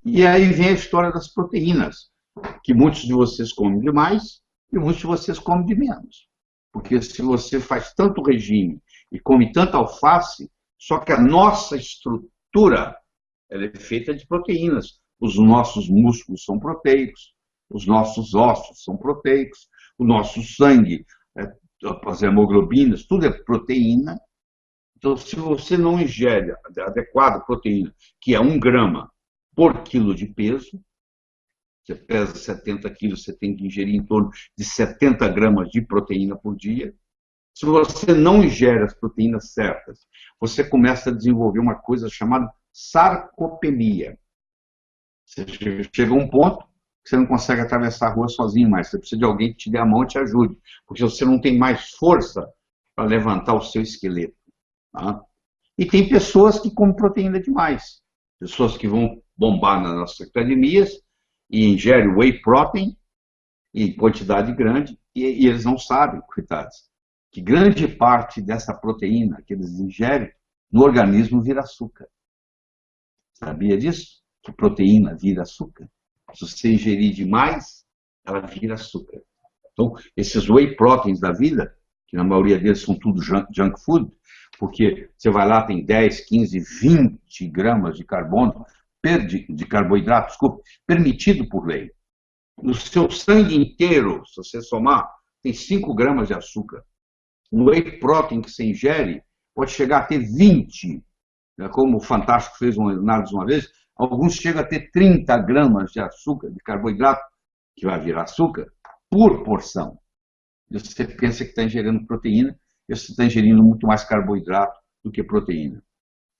E aí vem a história das proteínas, que muitos de vocês comem demais e muitos de vocês comem de menos. Porque se você faz tanto regime e come tanta alface, só que a nossa estrutura ela é feita de proteínas. Os nossos músculos são proteicos, os nossos ossos são proteicos, o nosso sangue, as hemoglobinas, tudo é proteína. Então, se você não ingere a adequada proteína, que é 1 grama por quilo de peso, você pesa 70 quilos, você tem que ingerir em torno de 70 gramas de proteína por dia. Se você não ingere as proteínas certas, você começa a desenvolver uma coisa chamada sarcopenia. Você chega a um ponto que você não consegue atravessar a rua sozinho mais. Você precisa de alguém que te dê a mão e te ajude, porque você não tem mais força para levantar o seu esqueleto. Tá? E tem pessoas que comem proteína demais. Pessoas que vão bombar nas nossas academias e ingerem whey protein em quantidade grande, e eles não sabem, coitados, que grande parte dessa proteína que eles ingerem no organismo vira açúcar. Sabia disso? Que proteína vira açúcar. Se você ingerir demais, ela vira açúcar. Então, esses whey proteins da vida, que na maioria deles são tudo junk food, porque você vai lá, tem 10, 15, 20 gramas de carbono, de carboidrato, desculpa, permitido por lei. No seu sangue inteiro, se você somar, tem 5 gramas de açúcar. O whey protein que você ingere pode chegar a ter 20, né? Como o Fantástico fez uma análise uma vez, alguns chegam a ter 30 gramas de açúcar, de carboidrato, que vai virar açúcar, por porção. E você pensa que está ingerindo proteína, e você está ingerindo muito mais carboidrato do que proteína.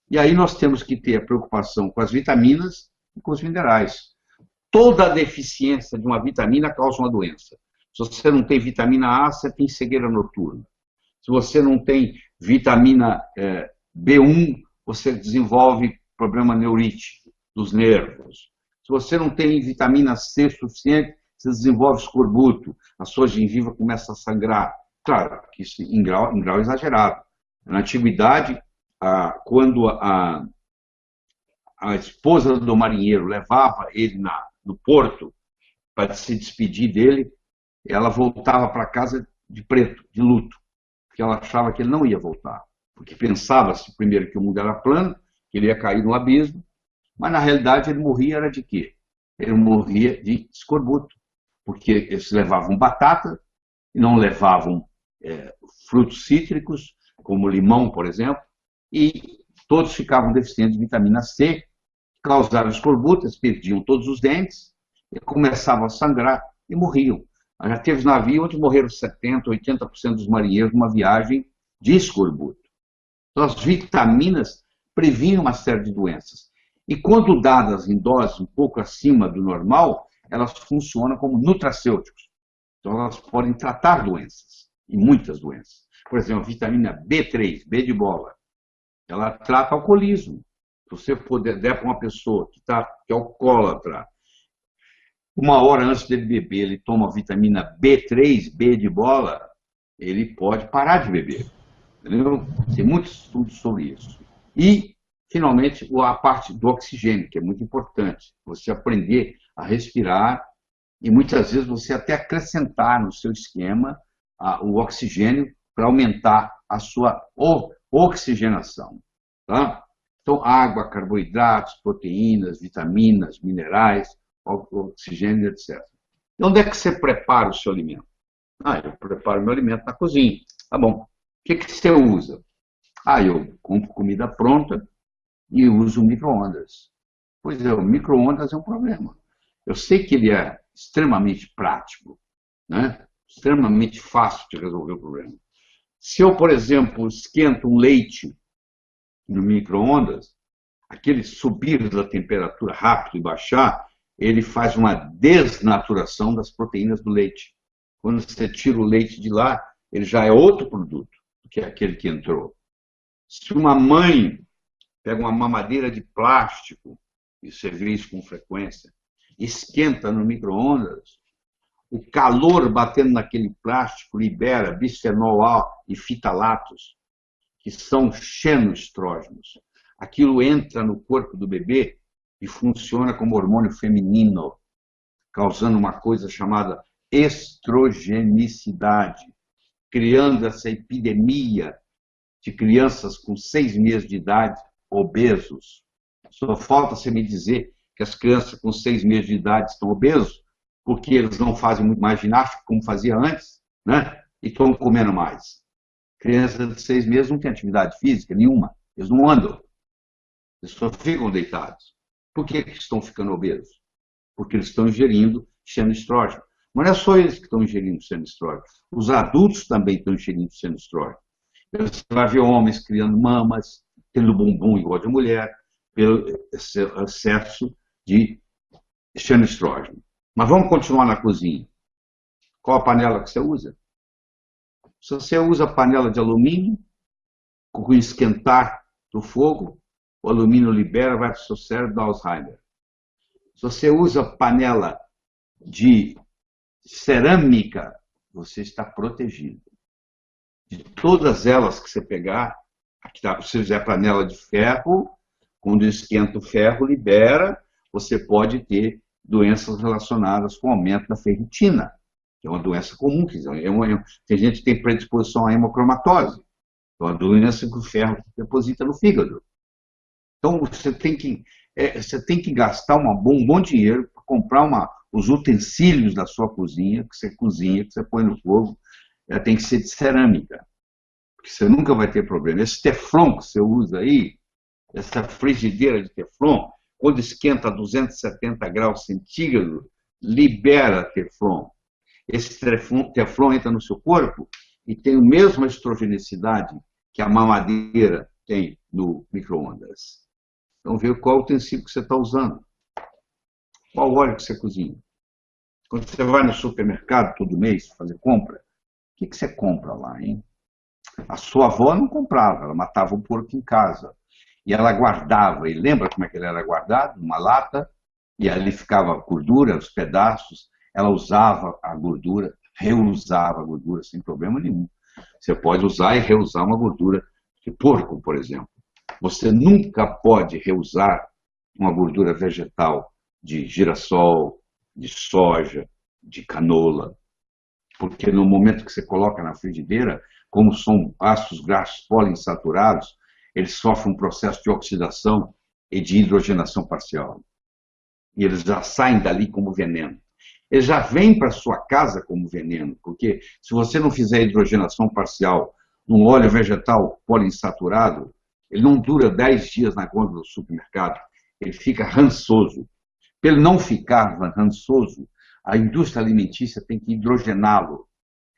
E aí nós temos que ter a preocupação com as vitaminas e com os minerais. Toda deficiência de uma vitamina causa uma doença. Se você não tem vitamina A, você tem cegueira noturna. Se você não tem vitamina B1, você desenvolve problema neurítico dos nervos. Se você não tem vitamina C suficiente, você desenvolve escorbuto, a sua gengiva começa a sangrar. Claro, que isso em grau exagerado. Na antiguidade, quando a esposa do marinheiro levava ele no porto para se despedir dele, ela voltava para casa de preto, de luto, porque ela achava que ele não ia voltar, porque pensava-se primeiro que o mundo era plano, que ele ia cair no abismo, mas na realidade ele morria era de quê? Ele morria de escorbuto, porque eles levavam batata, e não levavam frutos cítricos, como limão, por exemplo, e todos ficavam deficientes de vitamina C, causavam escorbuto, eles perdiam todos os dentes, e começavam a sangrar e morriam. Já teve navio onde morreram 70%, 80% dos marinheiros numa viagem de escorbuto. Então, as vitaminas previnem uma série de doenças. E quando dadas em doses um pouco acima do normal, elas funcionam como nutracêuticos. Então, elas podem tratar doenças, e muitas doenças. Por exemplo, a vitamina B3, B de bola, ela trata alcoolismo. Se você der para uma pessoa que é alcoólatra, 1 hora antes dele beber, ele toma a vitamina B3, B de bola, ele pode parar de beber. Entendeu? Tem muitos estudos sobre isso. E, finalmente, a parte do oxigênio, que é muito importante. Você aprender a respirar e, muitas vezes, você até acrescentar no seu esquema o oxigênio para aumentar a sua oxigenação. Tá? Então, água, carboidratos, proteínas, vitaminas, minerais, oxigênio, etc. E onde é que você prepara o seu alimento? Eu preparo meu alimento na cozinha. Tá bom. O que você usa? Eu compro comida pronta e uso micro-ondas. Pois é, o micro-ondas é um problema. Eu sei que ele é extremamente prático, né? Extremamente fácil de resolver o problema. Se eu, por exemplo, esquento um leite no micro-ondas, aquele subir da temperatura rápido e baixar, ele faz uma desnaturação das proteínas do leite. Quando você tira o leite de lá, ele já é outro produto do que aquele que entrou. Se uma mãe pega uma mamadeira de plástico, e você vê isso com frequência, esquenta no micro-ondas, o calor batendo naquele plástico libera bisfenol A e fitalatos, que são xenoestrógenos. Aquilo entra no corpo do bebê e funciona como hormônio feminino, causando uma coisa chamada estrogenicidade, criando essa epidemia de crianças com 6 meses de idade obesos. Só falta você me dizer que as crianças com 6 meses de idade estão obesos porque eles não fazem muito mais ginástica como fazia antes, né? E estão comendo mais. Crianças de 6 meses não têm atividade física nenhuma, eles não andam, eles só ficam deitados. Por que estão ficando obesos? Porque eles estão ingerindo xenoestrógeno. Mas não é só eles que estão ingerindo xenoestrógeno, os adultos também estão ingerindo xenoestrógeno. Você vai ver homens criando mamas, tendo bumbum igual de mulher, pelo excesso de xenoestrógeno. Mas vamos continuar na cozinha. Qual a panela que você usa? Se você usa panela de alumínio, com o esquentar do fogo, o alumínio libera, vai para o seu cérebro, dá Alzheimer. Se você usa panela de cerâmica, você está protegido. De todas elas que você pegar, aqui tá, se fizer panela de ferro, quando esquenta o ferro, libera, você pode ter doenças relacionadas com o aumento da ferritina, que é uma doença comum, tem gente que tem predisposição à hemocromatose, é uma doença que o ferro deposita no fígado. Então, você tem que gastar um bom dinheiro para comprar os utensílios da sua cozinha, que você põe no fogo, tem que ser de cerâmica, porque você nunca vai ter problema. Esse teflon que você usa aí, essa frigideira de teflon, quando esquenta a 270 graus centígrados, libera teflon. Esse teflon entra no seu corpo e tem a mesma estrogenicidade que a mamadeira tem no micro-ondas. Então, vê qual utensílio que você está usando. Qual óleo que você cozinha. Quando você vai no supermercado todo mês fazer compra, o que você compra lá, hein? A sua avó não comprava, ela matava o porco em casa. E ela guardava, e lembra como é que ele era guardado? Numa lata, e ali ficava a gordura, os pedaços, ela usava a gordura, reusava a gordura sem problema nenhum. Você pode usar e reusar uma gordura de porco, por exemplo. Você nunca pode reusar uma gordura vegetal de girassol, de soja, de canola, porque no momento que você coloca na frigideira, como são ácidos graxos poliinsaturados, eles sofrem um processo de oxidação e de hidrogenação parcial. E eles já saem dali como veneno. Eles já vêm para a sua casa como veneno, porque se você não fizer hidrogenação parcial num óleo vegetal poliinsaturado, ele não dura 10 dias na gôndola do supermercado, ele fica rançoso. Para ele não ficar rançoso, a indústria alimentícia tem que hidrogená-lo.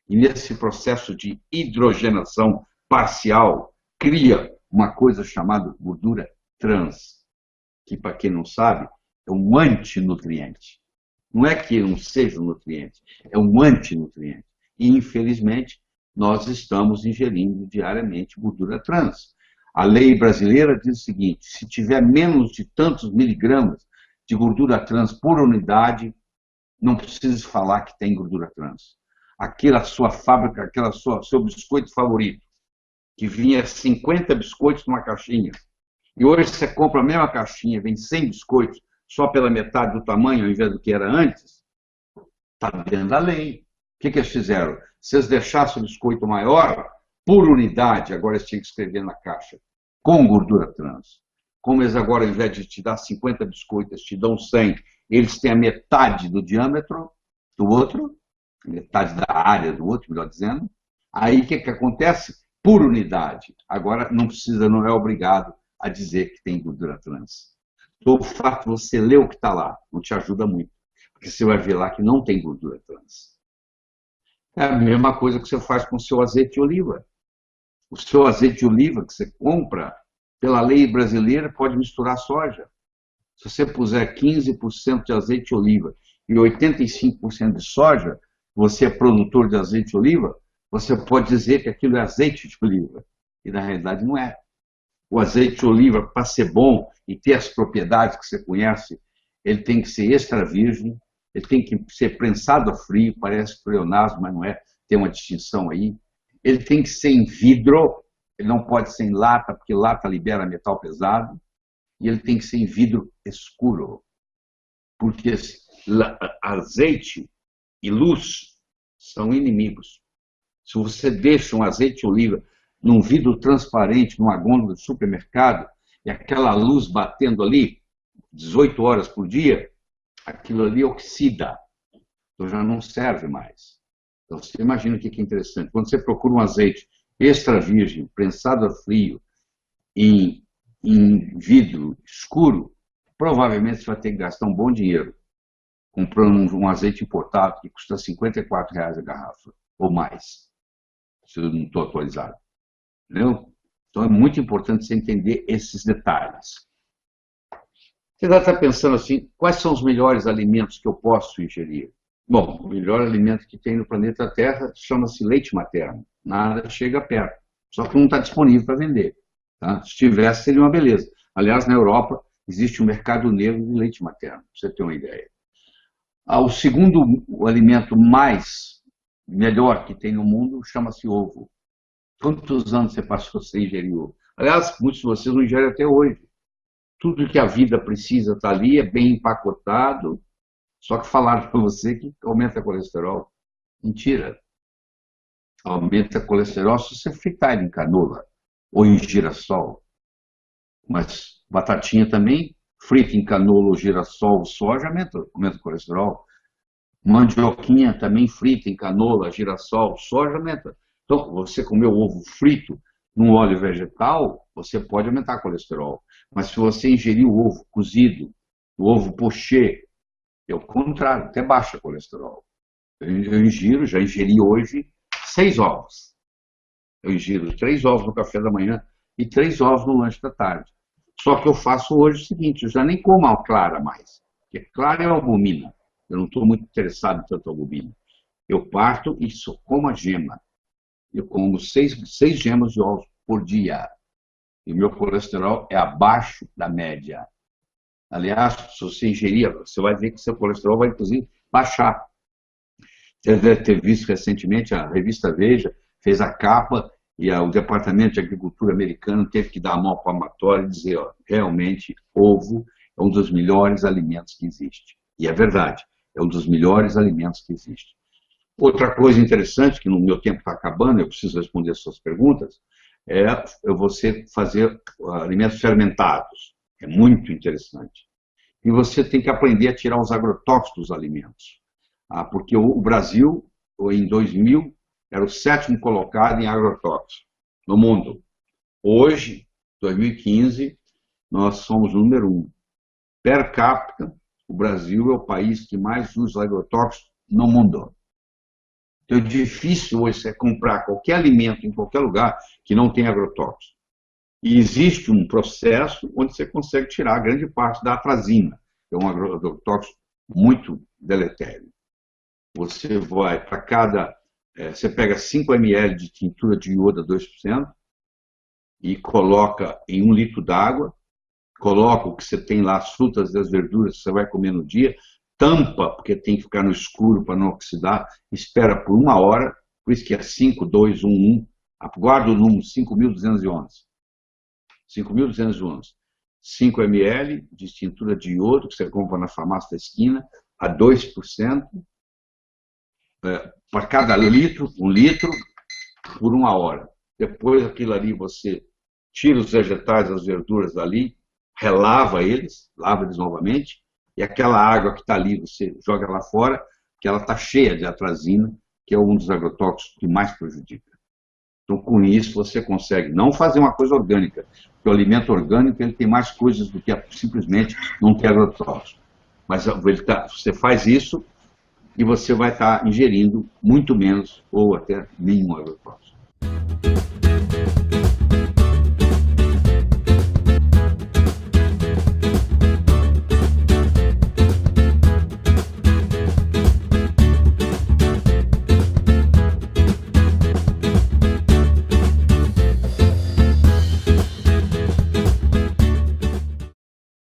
E nesse processo de hidrogenação parcial, cria uma coisa chamada gordura trans, que, para quem não sabe, é um antinutriente. Não é que não seja um nutriente, é um antinutriente. E, infelizmente, nós estamos ingerindo diariamente gordura trans. A lei brasileira diz o seguinte: se tiver menos de tantos miligramas de gordura trans por unidade, não precisa falar que tem gordura trans. Aquela sua fábrica, seu biscoito favorito, que vinha 50 biscoitos numa caixinha, e hoje você compra a mesma caixinha, vem 100 biscoitos, só pela metade do tamanho, ao invés do que era antes, está dentro da lei. O que eles fizeram? Se eles deixassem o biscoito maior, por unidade, agora eles tinham que escrever na caixa, com gordura trans. Como eles agora, ao invés de te dar 50 biscoitos, te dão 100, eles têm a metade do diâmetro do outro, metade da área do outro, melhor dizendo. Aí o que acontece? Por unidade. Agora não precisa, não é obrigado a dizer que tem gordura trans. Então, o fato de você ler o que está lá não te ajuda muito, porque você vai ver lá que não tem gordura trans. É a mesma coisa que você faz com o seu azeite de oliva. O seu azeite de oliva que você compra, pela lei brasileira, pode misturar soja. Se você puser 15% de azeite de oliva e 85% de soja, você é produtor de azeite de oliva, você pode dizer que aquilo é azeite de oliva. E na realidade não é. O azeite de oliva, para ser bom e ter as propriedades que você conhece, ele tem que ser extra virgem, ele tem que ser prensado a frio, parece pleonasmo, mas não é, tem uma distinção aí. Ele tem que ser em vidro, ele não pode ser em lata, porque lata libera metal pesado, e ele tem que ser em vidro escuro, porque azeite e luz são inimigos. Se você deixa um azeite de oliva num vidro transparente, numa gôndola de supermercado, e aquela luz batendo ali, 18 horas por dia, aquilo ali oxida, então já não serve mais. Então você imagina o que é interessante. Quando você procura um azeite extra virgem, prensado a frio, em vidro escuro, provavelmente você vai ter que gastar um bom dinheiro comprando um azeite importado que custa R$ 54 a garrafa, ou mais, se eu não estou atualizado. Entendeu? Então é muito importante você entender esses detalhes. Você já está pensando assim, quais são os melhores alimentos que eu posso ingerir? Bom, o melhor alimento que tem no planeta Terra chama-se leite materno. Nada chega perto. Só que não está disponível para vender. Tá? Se tivesse, seria uma beleza. Aliás, na Europa, existe um mercado negro de leite materno, para você ter uma ideia. O segundo alimento melhor que tem no mundo chama-se ovo. Quantos anos você passou sem ingerir ovo? Aliás, muitos de vocês não ingerem até hoje. Tudo que a vida precisa está ali, é bem empacotado, só que falaram para você que aumenta colesterol. Mentira. Aumenta colesterol se você fritar ele em canola ou em girassol. Mas batatinha também, frita em canola ou girassol, soja, aumenta o colesterol. Mandioquinha também frita em canola, girassol, soja, aumenta. Então, você comer o ovo frito num óleo vegetal, você pode aumentar o colesterol. Mas se você ingerir o ovo cozido, o ovo pochê, é o contrário, até baixa colesterol. Eu já ingeri hoje 6 ovos. Eu ingiro 3 ovos no café da manhã e 3 ovos no lanche da tarde. Só que eu faço hoje o seguinte, eu já nem como a clara mais, porque clara é albumina. Eu não estou muito interessado em tanto albumina. Eu parto e só como a gema. Eu como 6 gemas de ovos por dia. E o meu colesterol é abaixo da média. Aliás, se você ingerir, você vai ver que seu colesterol vai, inclusive, baixar. Você deve ter visto recentemente, a revista Veja fez a capa e o Departamento de Agricultura americano teve que dar a mão palmatória e dizer, ó, realmente, ovo é um dos melhores alimentos que existe. E é verdade, é um dos melhores alimentos que existe. Outra coisa interessante, que no meu tempo está acabando, eu preciso responder as suas perguntas, é você fazer alimentos fermentados. É muito interessante. E você tem que aprender a tirar os agrotóxicos dos alimentos. Porque o Brasil, em 2000, era o 7º colocado em agrotóxicos no mundo. Hoje, 2015, nós somos o número 1. Per capita, o Brasil é o país que mais usa agrotóxicos no mundo. Então é difícil hoje você comprar qualquer alimento em qualquer lugar que não tenha agrotóxico. E existe um processo onde você consegue tirar grande parte da atrazina, que é um agrotóxico muito deletério. Você vai para você pega 5 ml de tintura de iodo a 2% e coloca em 1 litro d'água, coloca o que você tem lá, as frutas e as verduras que você vai comer no dia, tampa, porque tem que ficar no escuro para não oxidar, espera por 1 hora, por isso que é 5, 2, 1, 1, guarda o número 5.211. 5.211. 5 ml de tintura de iodo, que você compra na farmácia da esquina, a 2%, para cada litro, 1 litro, por 1 hora. Depois aquilo ali você tira os vegetais, as verduras dali, relava eles, lava eles novamente, e aquela água que está ali, você joga lá fora, que ela está cheia de atrazina, que é um dos agrotóxicos que mais prejudica. Então, com isso, você consegue não fazer uma coisa orgânica, porque o alimento orgânico ele tem mais coisas do que simplesmente não ter agrotóxico. Mas você faz isso e você vai estar ingerindo muito menos ou até nenhum agrotóxico.